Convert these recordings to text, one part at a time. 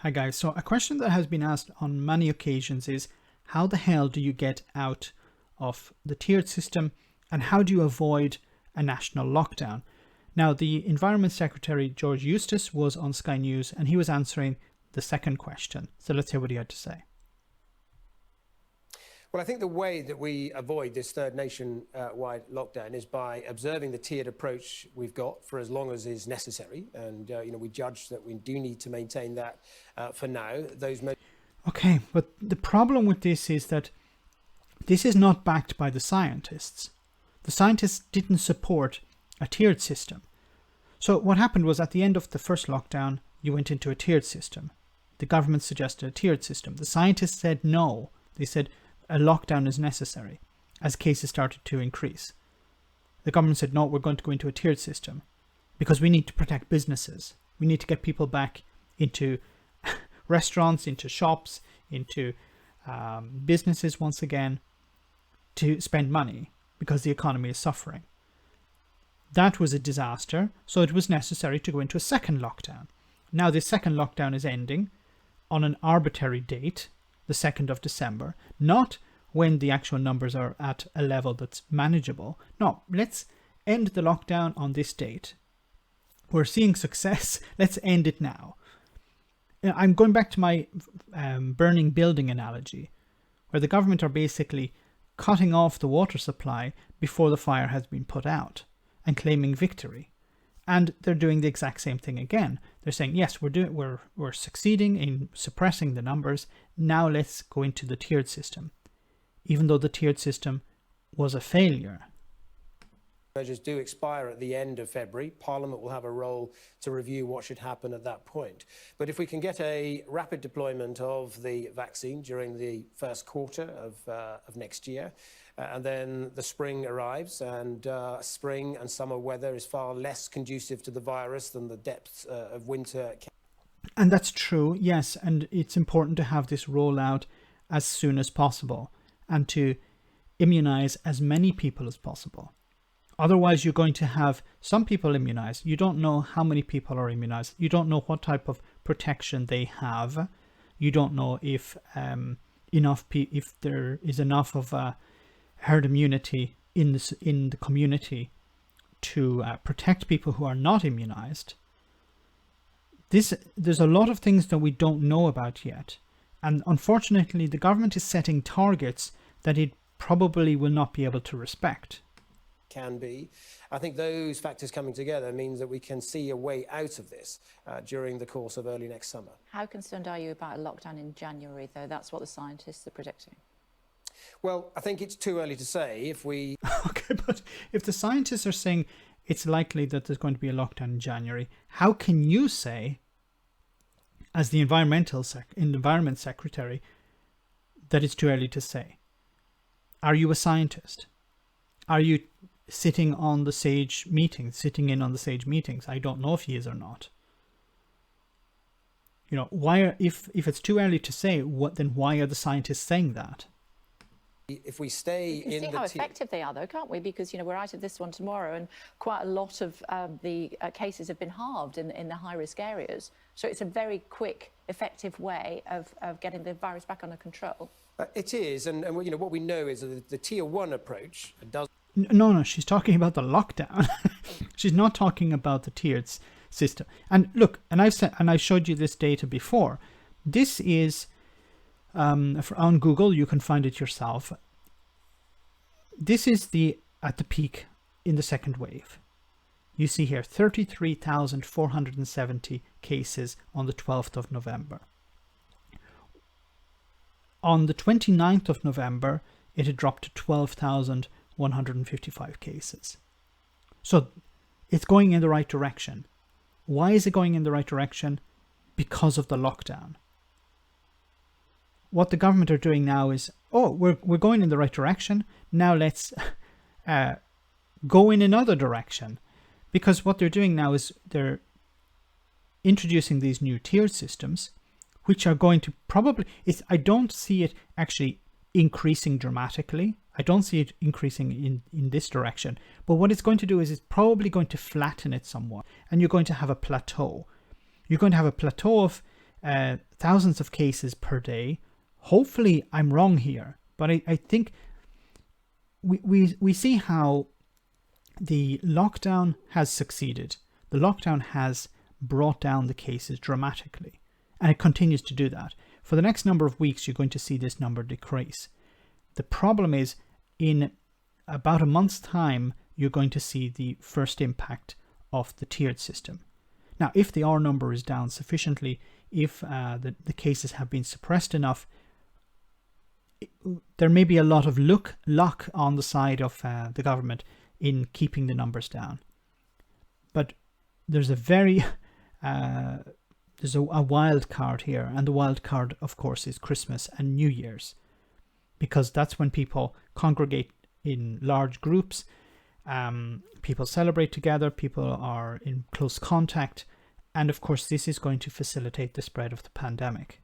Hi guys, so a question that has been asked on many occasions is how the hell do you get out of the tiered system and how do you avoid a national lockdown? Now, the Environment Secretary George Eustice was on Sky News and he was answering the second question. So let's hear what he had to say. Well, I think the way that we avoid this third nation-wide lockdown is by observing the tiered approach we've got for as long as is necessary. And, we judge that we do need to maintain that for now. Okay, but the problem with this is that this is not backed by the scientists. The scientists didn't support a tiered system. So what happened was at the end of the first lockdown, you went into a tiered system. The government suggested a tiered system. The scientists said no. They said a lockdown is necessary as cases started to increase. The government said, no, we're going to go into a tiered system because we need to protect businesses. We need to get people back into restaurants, into shops, into businesses once again to spend money because the economy is suffering. That was a disaster, so it was necessary to go into a second lockdown. Now this second lockdown is ending on an arbitrary date, the 2nd of December, not when the actual numbers are at a level that's manageable. No, let's end the lockdown on this date. We're seeing success. Let's end it now. I'm going back to my burning building analogy, where the government are basically cutting off the water supply before the fire has been put out and claiming victory. And they're doing the exact same thing again. They're saying, yes, we're succeeding in suppressing the numbers. Now let's go into the tiered system, even though the tiered system was a failure. Measures do expire at the end of February. Parliament will have a role to review what should happen at that point. But if we can get a rapid deployment of the vaccine during the first quarter of next year, and then the spring arrives, and spring and summer weather is far less conducive to the virus than the depths of winter. And that's true, yes. And it's important to have this roll out as soon as possible and to immunize as many people as possible. Otherwise, you're going to have some people immunized. You don't know how many people are immunized. You don't know what type of protection they have. You don't know if if there is enough of a herd immunity in the community to protect people who are not immunized. There's a lot of things that we don't know about yet. And unfortunately, the government is setting targets that it probably will not be able to respect. Can be. I think those factors coming together means that we can see a way out of this during the course of early next summer. How concerned are you about a lockdown in January, though? That's what the scientists are predicting. Well, I think it's too early to say if we... Okay, but if the scientists are saying it's likely that there's going to be a lockdown in January, how can you say, as the Environment Secretary, that it's too early to say? Are you a scientist? Are you sitting in on the SAGE meetings? I don't know if he is or not. If it's too early to say, then why are the scientists saying that? If we stay we can see how effective they are, though, can't we? Because we're out of this one tomorrow, and quite a lot of the cases have been halved in the high-risk areas. So it's a very quick, effective way of getting the virus back under control. It is, and what we know is that the Tier 1 approach does. No, she's talking about the lockdown. She's not talking about the tiered system. And look, and I showed you this data before. This is on Google. You can find it yourself. This is at the peak in the second wave. You see here 33,470 cases on the 12th of November. On the 29th of November, it had dropped to 12,155 cases. So it's going in the right direction. Why is it going in the right direction? Because of the lockdown. What the government are doing now is, we're going in the right direction. Now let's go in another direction. Because what they're doing now is they're introducing these new tiered systems, which are going to I don't see it actually increasing dramatically. I don't see it increasing in this direction. But what it's going to do is it's probably going to flatten it somewhat. And you're going to have a plateau. You're going to have a plateau of thousands of cases per day. Hopefully I'm wrong here, but I think we see how the lockdown has succeeded. The lockdown has brought down the cases dramatically, and it continues to do that. For the next number of weeks, you're going to see this number decrease. The problem is, in about a month's time, you're going to see the first impact of the tiered system. Now, if the R number is down sufficiently, if the cases have been suppressed enough, there may be a lot of luck on the side of the government in keeping the numbers down. But there's a very there's a wild card here, and the wild card, of course, is Christmas and New Year's, because that's when people congregate in large groups, people celebrate together, people are in close contact, and of course this is going to facilitate the spread of the pandemic.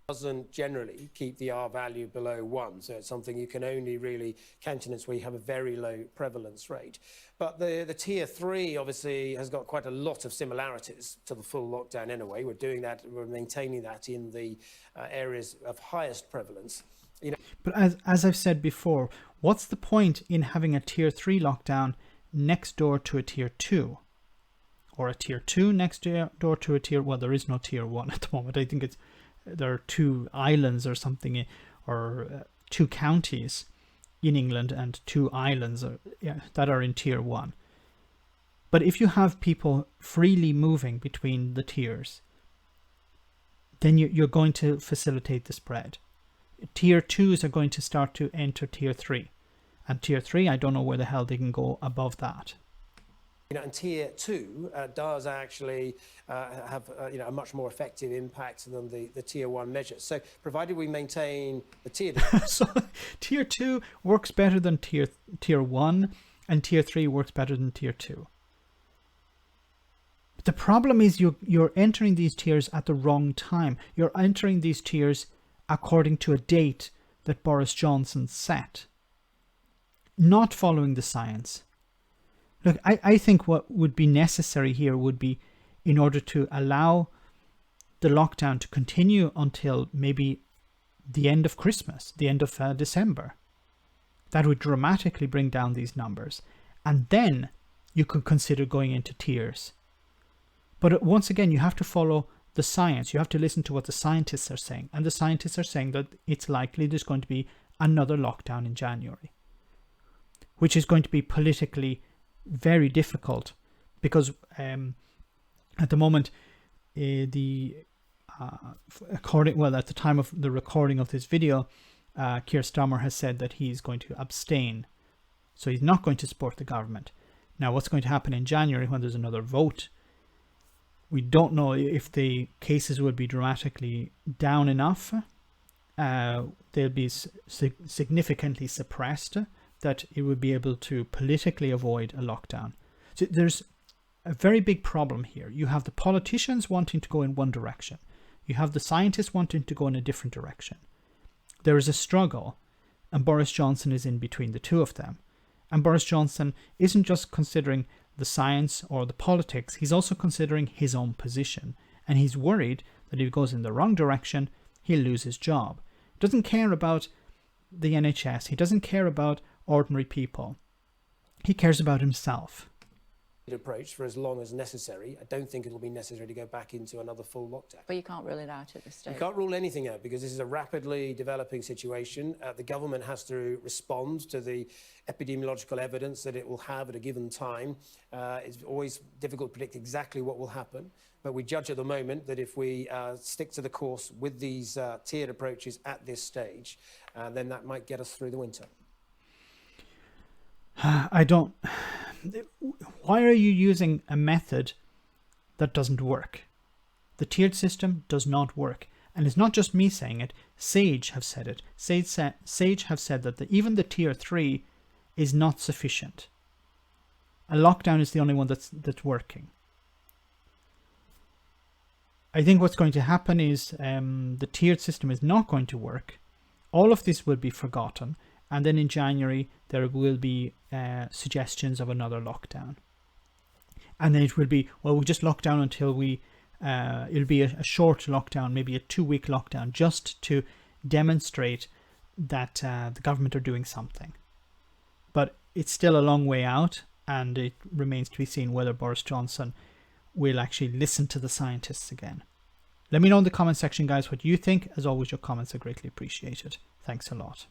Doesn't generally keep the R value below 1, so it's something you can only really countenance where you have a very low prevalence rate. But the tier 3 obviously has got quite a lot of similarities to the full lockdown anyway. We're doing that, we're maintaining that in the areas of highest prevalence. You know, but as I've said before, what's the point in having a tier 3 lockdown next door to a tier 2? Or a tier 2 next door to a tier, well, there is no tier 1 at the moment. I think there are 2 islands or something, or 2 counties in England and 2 islands that are in tier 1. But if you have people freely moving between the tiers, then you're going to facilitate the spread. Tier 2s are going to start to enter tier 3. And tier 3, I don't know where the hell they can go above that. You know, and tier 2 does actually have a much more effective impact than the tier 1 measures. So provided we maintain the tier... So tier 2 works better than tier 1, and tier 3 works better than tier 2. But the problem is you're entering these tiers at the wrong time. You're entering these tiers according to a date that Boris Johnson set, not following the science. Look, I think what would be necessary here would be, in order to allow the lockdown to continue until maybe the end of Christmas, the end of December. That would dramatically bring down these numbers. And then you could consider going into tiers. But once again, you have to follow the science. You have to listen to what the scientists are saying. And the scientists are saying that it's likely there's going to be another lockdown in January, which is going to be politically very difficult, because at the moment at the time of the recording of this video, Keir Starmer has said that he's going to abstain, so he's not going to support the government. Now, what's going to happen in January when there's another vote? We don't know if the cases will be dramatically down enough. They'll be significantly suppressed, that it would be able to politically avoid a lockdown. So there's a very big problem here. You have the politicians wanting to go in one direction. You have the scientists wanting to go in a different direction. There is a struggle, and Boris Johnson is in between the two of them. And Boris Johnson isn't just considering the science or the politics, he's also considering his own position. And he's worried that if he goes in the wrong direction, he'll lose his job. He doesn't care about the NHS. He doesn't care about ordinary people. He cares about himself. Approach for as long as necessary. I don't think it will be necessary to go back into another full lockdown. But you can't rule it out at this stage. You can't rule anything out, because this is a rapidly developing situation. The government has to respond to the epidemiological evidence that it will have at a given time. It's always difficult to predict exactly what will happen, but we judge at the moment that if we stick to the course with these tiered approaches at this stage, then that might get us through the winter. Why are you using a method that doesn't work? The tiered system does not work. And it's not just me saying it. SAGE have said it. SAGE have said that even the tier 3 is not sufficient. A lockdown is the only one that's working. I think what's going to happen is the tiered system is not going to work. All of this will be forgotten. And then in January, there will be suggestions of another lockdown. And then it will be, well, we just lock down until we It'll be a short lockdown, maybe a 2-week lockdown, just to demonstrate that the government are doing something. But it's still a long way out, and it remains to be seen whether Boris Johnson will actually listen to the scientists again. Let me know in the comment section, guys, what you think. As always, your comments are greatly appreciated. Thanks a lot.